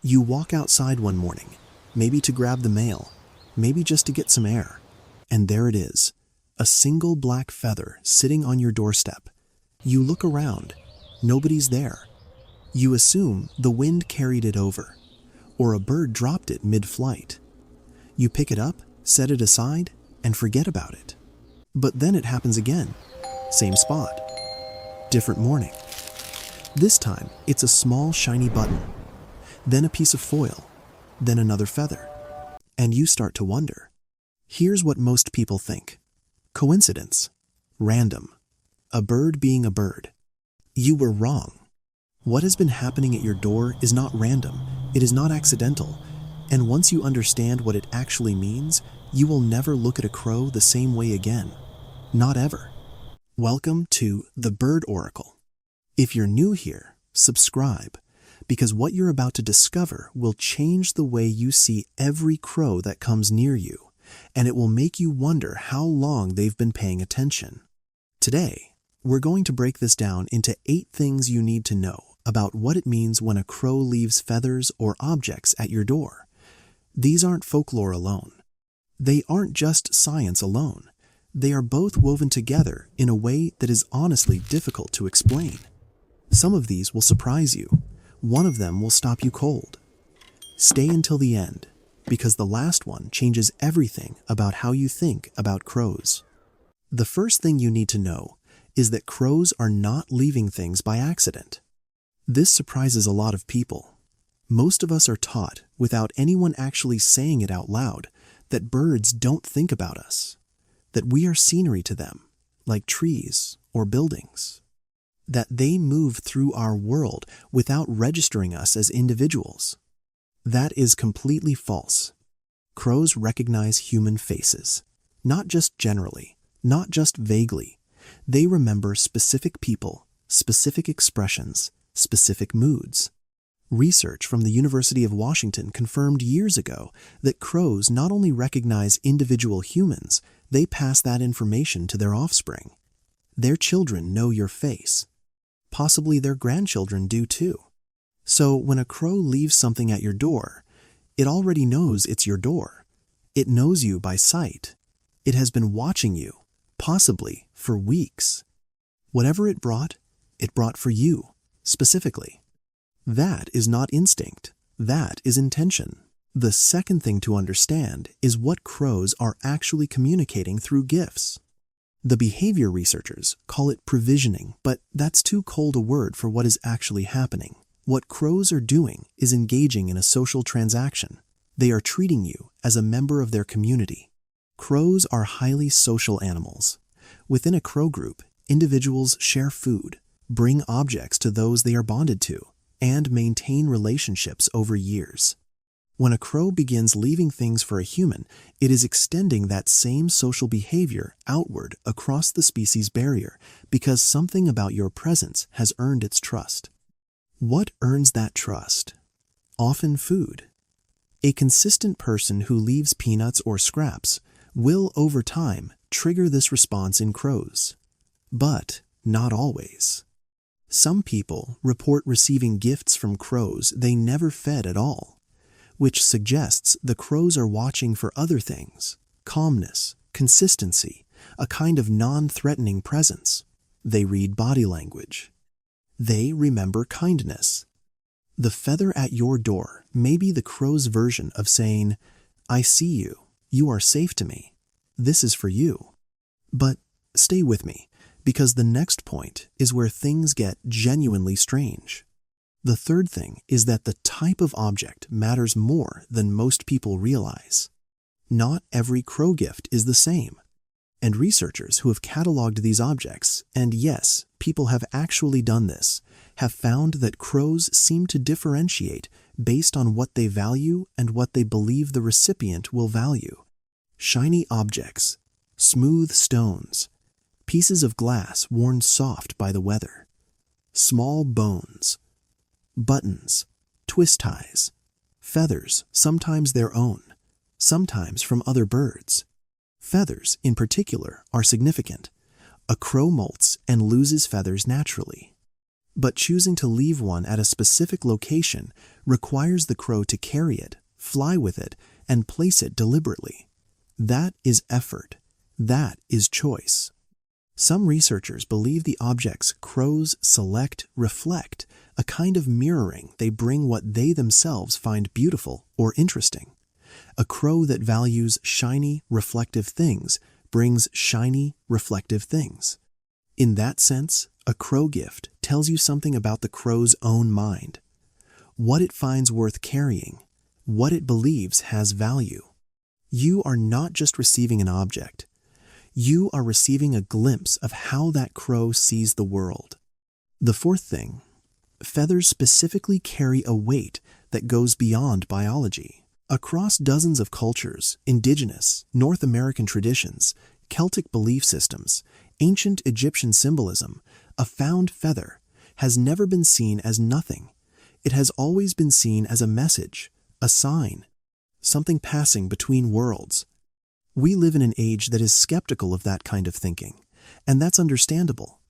You walk outside one morning, maybe to grab the mail, maybe just to get some air, and there it is, a single black feather sitting on your doorstep. You look around, nobody's there. You assume the wind carried it over, or a bird dropped it mid-flight. You pick it up, set it aside, and forget about it. But then it happens again. Same spot. Different morning. This time, it's a small shiny button, then a piece of foil, then another feather. And you start to wonder. Here's what most people think. Coincidence. Random. A bird being a bird. You were wrong. What has been happening at your door is not random. It is not accidental. And once you understand what it actually means, you will never look at a crow the same way again. Not ever. Welcome to the Bird Oracle. If you're new here, subscribe, because what you're about to discover will change the way you see every crow that comes near you, and it will make you wonder how long they've been paying attention. Today, we're going to break this down into 8 things you need to know about what it means when a crow leaves feathers or objects at your door. These aren't folklore alone. They aren't just science alone. They are both woven together in a way that is honestly difficult to explain. Some of these will surprise you. One of them will stop you cold. Stay until the end, because the last one changes everything about how you think about crows. The first thing you need to know is that crows are not leaving things by accident. This surprises a lot of people. Most of us are taught, without anyone actually saying it out loud, that birds don't think about us, that we are scenery to them, like trees or buildings, that they move through our world without registering us as individuals. That is completely false. Crows recognize human faces, not just generally, not just vaguely. They remember specific people, specific expressions, specific moods. Research from the University of Washington confirmed years ago that crows not only recognize individual humans, they pass that information to their offspring. Their children know your face. Possibly their grandchildren do too. So when a crow leaves something at your door, it already knows it's your door. It knows you by sight. It has been watching you, possibly for weeks. Whatever it brought for you, specifically. That is not instinct. That is intention. The second thing to understand is what crows are actually communicating through gifts. The behavior researchers call it provisioning, but that's too cold a word for what is actually happening. What crows are doing is engaging in a social transaction. They are treating you as a member of their community. Crows are highly social animals. Within a crow group, individuals share food, bring objects to those they are bonded to, and maintain relationships over years. When a crow begins leaving things for a human, it is extending that same social behavior outward across the species barrier because something about your presence has earned its trust. What earns that trust? Often food. A consistent person who leaves peanuts or scraps will, over time, trigger this response in crows. But not always. Some people report receiving gifts from crows they never fed at all, which suggests the crows are watching for other things: calmness, consistency, a kind of non-threatening presence. They read body language. They remember kindness. The feather at your door may be the crow's version of saying, "I see you. You are safe to me. This is for you." But stay with me, because the next point is where things get genuinely strange. The third thing is that the type of object matters more than most people realize. Not every crow gift is the same. And researchers who have cataloged these objects, and yes, people have actually done this, have found that crows seem to differentiate based on what they value and what they believe the recipient will value. Shiny objects, smooth stones, pieces of glass worn soft by the weather, small bones, buttons, twist ties, feathers, sometimes their own, sometimes from other birds. Feathers, in particular, are significant. A crow molts and loses feathers naturally. But choosing to leave one at a specific location requires the crow to carry it, fly with it, and place it deliberately. That is effort. That is choice. Some researchers believe the objects crows select reflect a kind of mirroring. They bring what they themselves find beautiful or interesting. A crow that values shiny, reflective things brings shiny, reflective things. In that sense, a crow gift tells you something about the crow's own mind, what it finds worth carrying, what it believes has value. You are not just receiving an object. You are receiving a glimpse of how that crow sees the world. The fourth thing, feathers specifically carry a weight that goes beyond biology. Across dozens of cultures, indigenous, North American traditions, Celtic belief systems, ancient Egyptian symbolism, a found feather has never been seen as nothing. It has always been seen as a message, a sign, something passing between worlds. We live in an age that is skeptical of that kind of thinking, and that's understandable.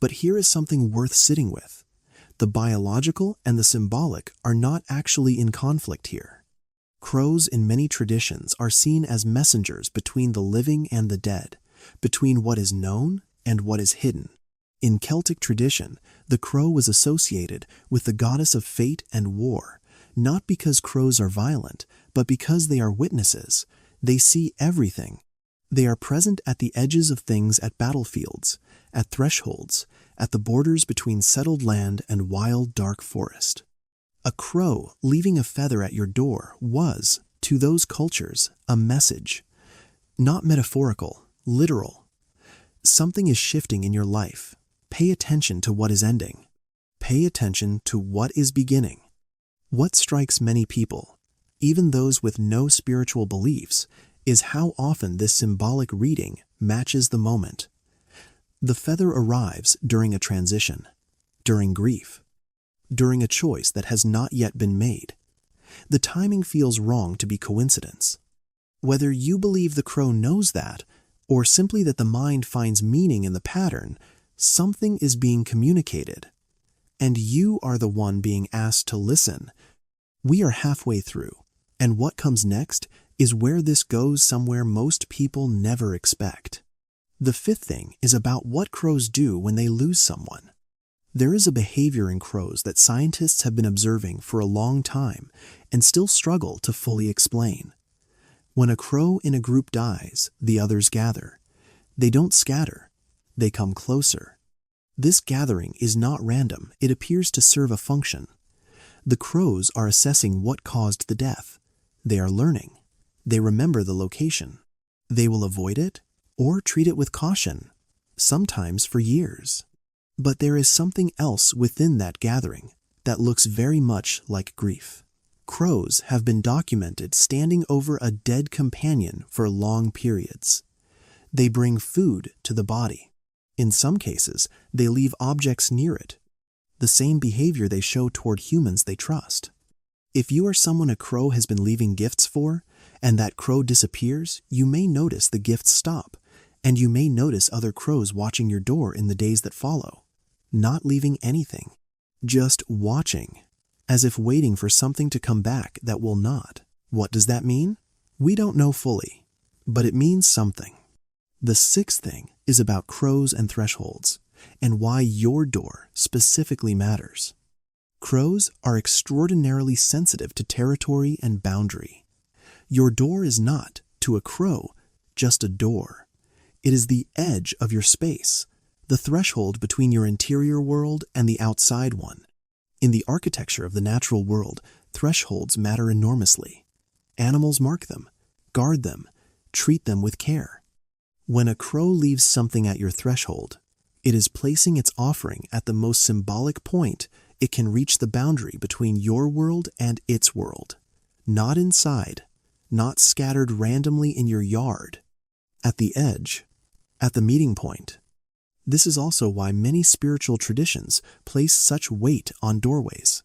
But here is something worth sitting with. The biological and the symbolic are not actually in conflict here. Crows in many traditions are seen as messengers between the living and the dead, between what is known and what is hidden. In Celtic tradition, the crow was associated with the goddess of fate and war, not because crows are violent, but because they are witnesses. They see everything. They are present at the edges of things at battlefields, at thresholds, at the borders between settled land and wild, dark forest. A crow leaving a feather at your door was, to those cultures, a message. Not metaphorical, literal. Something is shifting in your life. Pay attention to what is ending. Pay attention to what is beginning. What strikes many people, even those with no spiritual beliefs, is how often this symbolic reading matches the moment. The feather arrives during a transition, during grief, during a choice that has not yet been made. The timing feels wrong to be coincidence. Whether you believe the crow knows that, or simply that the mind finds meaning in the pattern, something is being communicated. And you are the one being asked to listen. We are halfway through, and what comes next is where this goes somewhere most people never expect. The fifth thing is about what crows do when they lose someone. There is a behavior in crows that scientists have been observing for a long time and still struggle to fully explain. When a crow in a group dies, the others gather. They don't scatter. They come closer. This gathering is not random. It appears to serve a function. The crows are assessing what caused the death. They are learning. They remember the location. They will avoid it or treat it with caution, sometimes for years. But there is something else within that gathering that looks very much like grief. Crows have been documented standing over a dead companion for long periods. They bring food to the body. In some cases, they leave objects near it, the same behavior they show toward humans they trust. If you are someone a crow has been leaving gifts for, and that crow disappears, you may notice the gifts stop, and you may notice other crows watching your door in the days that follow. Not leaving anything, just watching, as if waiting for something to come back that will not. What does that mean? We don't know fully, but it means something. The sixth thing is about crows and thresholds, and why your door specifically matters. Crows are extraordinarily sensitive to territory and boundary. Your door is not, to a crow, just a door. It is the edge of your space, the threshold between your interior world and the outside one. In the architecture of the natural world, thresholds matter enormously. Animals mark them, guard them, treat them with care. When a crow leaves something at your threshold, it is placing its offering at the most symbolic point it can reach the boundary between your world and its world. Not inside, not scattered randomly in your yard. At the edge, at the meeting point. This is also why many spiritual traditions place such weight on doorways.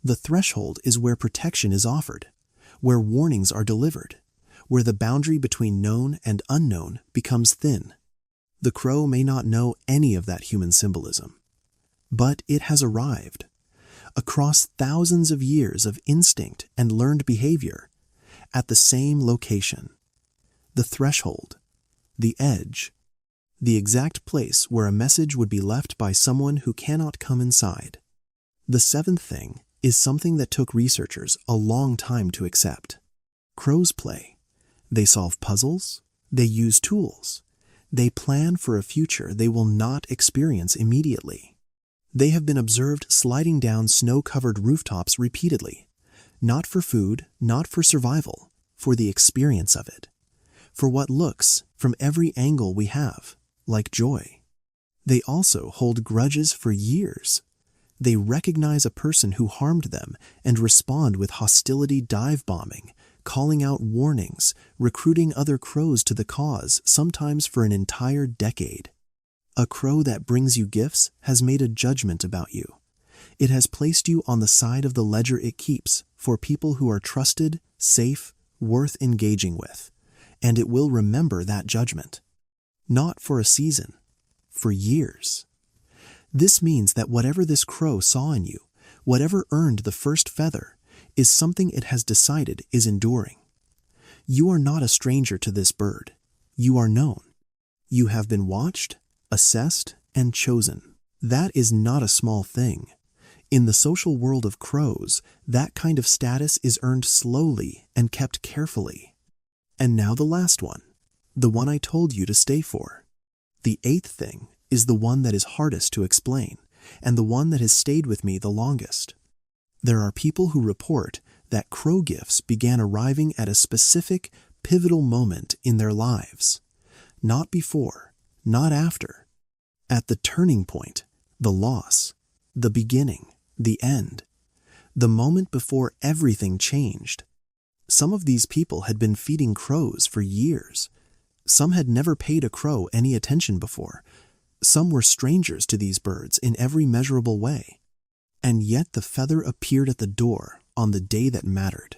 The threshold is where protection is offered, where warnings are delivered, where the boundary between known and unknown becomes thin. The crow may not know any of that human symbolism. But it has arrived. Across thousands of years of instinct and learned behavior, at the same location. The threshold, the edge, the exact place where a message would be left by someone who cannot come inside. The seventh thing is something that took researchers a long time to accept. Crows play. They solve puzzles. They use tools. They plan for a future they will not experience immediately. They have been observed sliding down snow-covered rooftops repeatedly, not for food, not for survival, for the experience of it, for what looks, from every angle we have, like joy. They also hold grudges for years. They recognize a person who harmed them and respond with hostility dive bombing, calling out warnings, recruiting other crows to the cause, sometimes for an entire decade. A crow that brings you gifts has made a judgment about you. It has placed you on the side of the ledger it keeps for people who are trusted, safe, worth engaging with, and it will remember that judgment. Not for a season, for years. This means that whatever this crow saw in you, whatever earned the first feather, is something it has decided is enduring. You are not a stranger to this bird. You are known. You have been watched, assessed, and chosen. That is not a small thing. In the social world of crows, that kind of status is earned slowly and kept carefully. And now the last one, the one I told you to stay for. The eighth thing is the one that is hardest to explain, and the one that has stayed with me the longest. There are people who report that crow gifts began arriving at a specific, pivotal moment in their lives. Not before, not after. At the turning point, the loss, the beginning, the end. The moment before everything changed. Some of these people had been feeding crows for years. Some had never paid a crow any attention before. Some were strangers to these birds in every measurable way. And yet the feather appeared at the door on the day that mattered.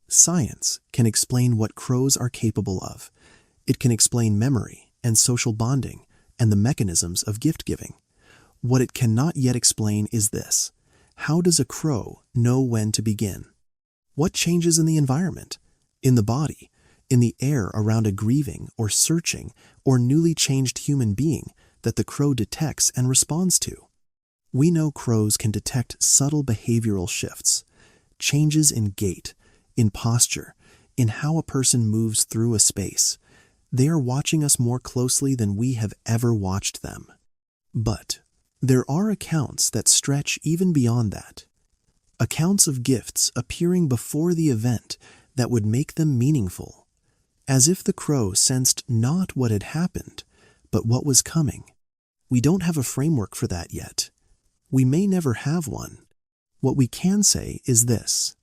Science can explain what crows are capable of. It can explain memory and social bonding and the mechanisms of gift-giving. What it cannot yet explain is this: how does a crow know when to begin? What changes in the environment, in the body, in the air around a grieving or searching or newly changed human being that the crow detects and responds to? We know crows can detect subtle behavioral shifts, changes in gait, in posture, in how a person moves through a space. They are watching us more closely than we have ever watched them. But there are accounts that stretch even beyond that. Accounts of gifts appearing before the event that would make them meaningful, as if the crow sensed not what had happened, but what was coming. We don't have a framework for that yet. We may never have one. What we can say is this: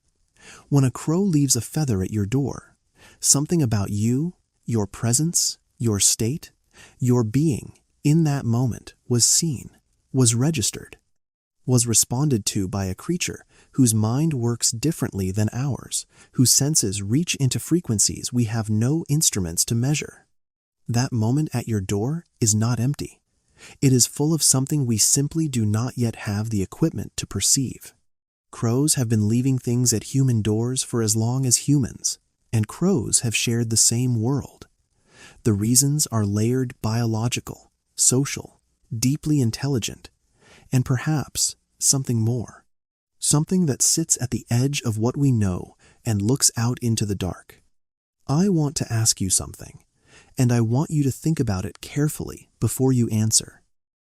when a crow leaves a feather at your door, something about you, your presence, your state, your being in that moment was seen, was registered, was responded to by a creature whose mind works differently than ours, whose senses reach into frequencies we have no instruments to measure. That moment at your door is not empty. It is full of something we simply do not yet have the equipment to perceive. Crows have been leaving things at human doors for as long as humans, and crows have shared the same world. The reasons are layered, biological, social, deeply intelligent, and perhaps something more. Something that sits at the edge of what we know and looks out into the dark. I want to ask you something, and I want you to think about it carefully before you answer.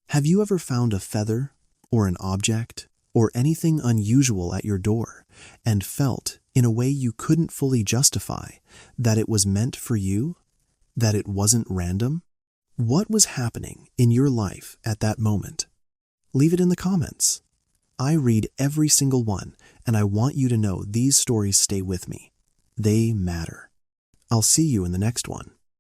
Have you ever found a feather, or an object, or anything unusual at your door, and felt, in a way you couldn't fully justify, that it was meant for you? That it wasn't random? What was happening in your life at that moment? Leave it in the comments. I read every single one, and I want you to know these stories stay with me. They matter. I'll see you in the next one.